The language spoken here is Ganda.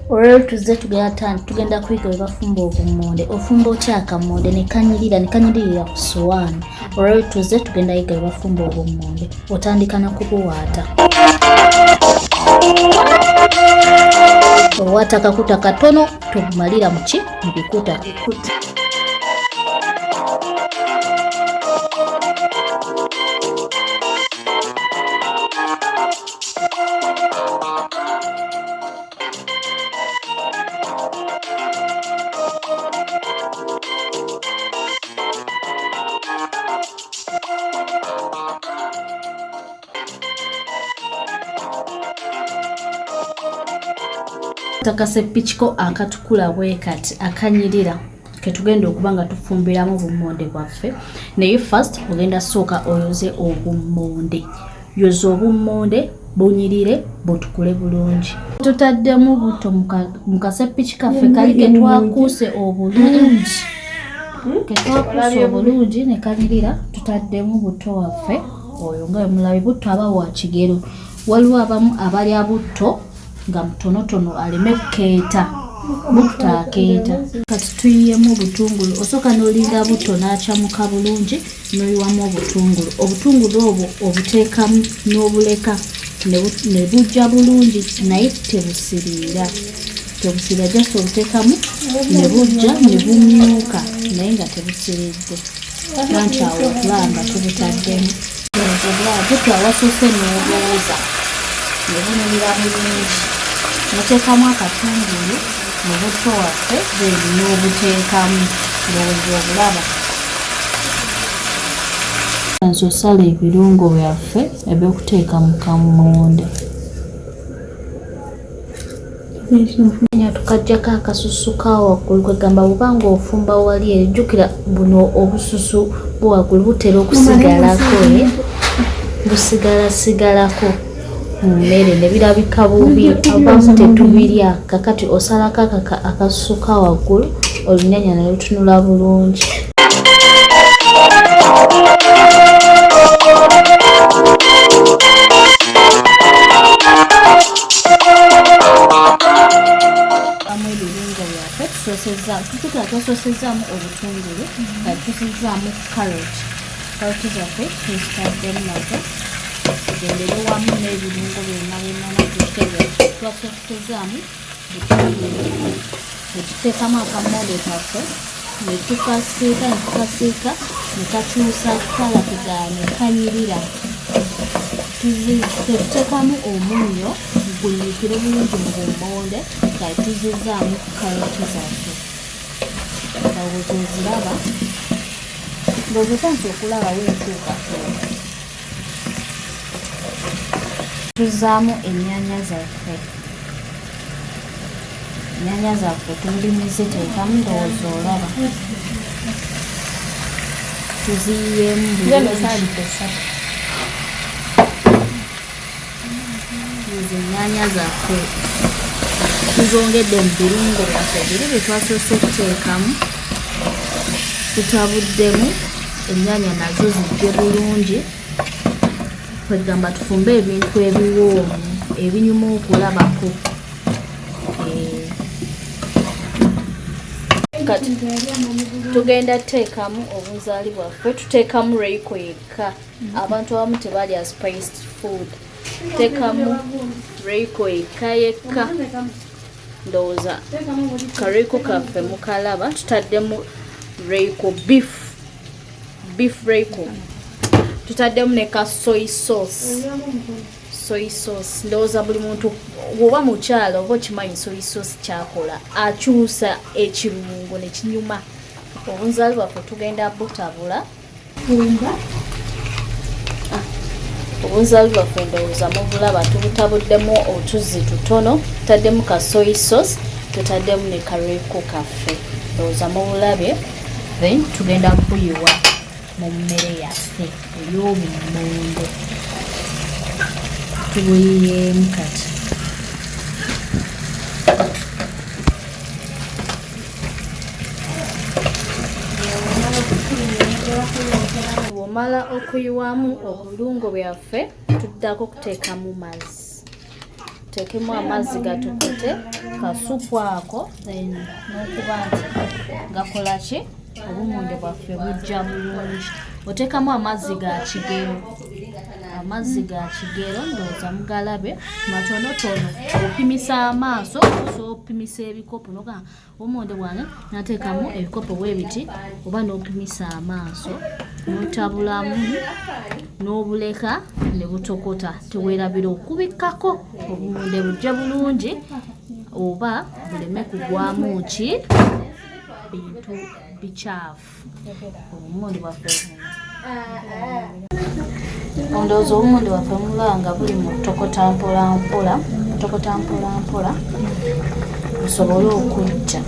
Olwero tuzze tugenda kuyiga bwe bafumba obummonde. Ofumba otya akammonde ne kanyiririra ku ssowaani. Olwero tuzze tugenda yiga bwe bafumba obummonde. Otandika na kubuwaata. Owaata akakuta katono tobumalira mu bikuta. Takaseppichiko akatukula bwe kati akanyirira ke tugenda okuba nga tufumbiramu obummonde bwaffe. Naye first ogenda sooka oyoze obummonde. Yoza obummonde bunyirire butukule bulungi. Tutaddemu butto mu kaseppichi kaffe kali ke twakuuse obulungi. Ke twakuuse obulungi ne kanyirira tutaddemu butto waffe. Oyo nga mulabi butto aba wa kigero. Waliwo abamu abalya butto nga mutonotono aleme kukeeta butto akeeta. Kati tuyiyemu obutungulu. Osooka n'olinda butto n'akyamuka bulungi n'oyiwamu obutungulu. Obutungulu obwo obuteekamu n'obuleka ne bujja bulungi naye tebusiriira. Tebusiriira just obuteekamu ne bujja ne bumyuka naye nga tebusiridde. Nanti awo otulaba nga tubutaddemu. Butto awasoose n'obuwuza ne bunyirira bulungi. Noteekamu akatungulu mu butto waffe n'obuteekamu ndowooza obulaba. Nze osala ebirungo byaffe eby'okuteeka mu kammonde. Tukaggyako akasusu ka waggulu kwegamba bw'obanga ofumba wali eri jjukira buno obususu bwawaggulu butera okusigalako busigala mu mmere ne birabika bubi abamu tetubirya. Kakati osalako akasusu ka waggulu olunyanya ne lutunula bulungi. Twasosezaamu obutungulu nga tusizaamu karoti zaffe tuzitaddemu nazo tugendere wamu n'ebirungo byonna twasosezaamu butungulu ne tuteekamu akammonde kaffe ne tukasiika ne kakyusa kala ne kanyirira. Tuteekamu omunnyo gunyikire bulungi mu bummonde nga tuzizaamu karoti zaffe. Ndowooza oziraba. Ndowooza nti okulaba wentuukatuuka. Tuzaamu ennyaanya zaffe. Ennyaanya zaffe tulimize teekamu ndowooza olaba. Tuziyiyeemu izo ennyaanya zaffe tuzongedde mu birungo byaffe biri bye twasoose okuteekamu. Tutabuddemu ennyaanya nazo zijje bulungi. Kwegamba tufumbe ebintu ebiwoomu ebinyuma okulabako. Kati tugenda tuteekamu obunzaali bwaffe. Tuteekamu Royco yekka. Abantu abamu tebalya spiced food. Tuteekamu Royco yekka. Ndowooza karoyco kaffe mukalaba. Tutaddemu Royco beef Royco. Tutaddemu ne ka soy sauce. Ndowooza buli muntu oba mukyala oba okimanyi soy sauce kyakola akyusa ekirungo ne kinyuma. Obunzaali bwaffe tugenda butabula. Obunzaali bwaffe ndowooza mubulaba tubutabuddemu otuzi tutono. Tutaddemu ka soy sauce. Tutaddemu ne ka Royco kaffe. Ndowooza mubulabye. Then tugenda kuyiwa mu mmere yaffe ey'obummonde. Tubuyiyeemu kati. tumala okuyiwamu obulungo byaffe tuddako kuteekamu mazzi. Tuteekemu amazzi gatokote kasupu ako then n'okuba nti gakola ki obummonde bwaffe bujja bulungi. Oteekamu amazzi ga kigero. Amazzi ga kigero ndowooza mugalabe matonotono. Opimisa amaaso osobola opimisa ebikopo noga obummonde bwange nateekamu ebikopo bwe biti oba n'opimisa amaaso n'otabulamu n'obuleka ne butokota. Teweerabira okubikkako obummonde bujja bulungi oba buleme kugwamu ki bintu bikyafu. Obummonde bwaffe ondowooza obummonde bwaffe mulaba nga buli mu ttokota mpola mpola busobole okujja.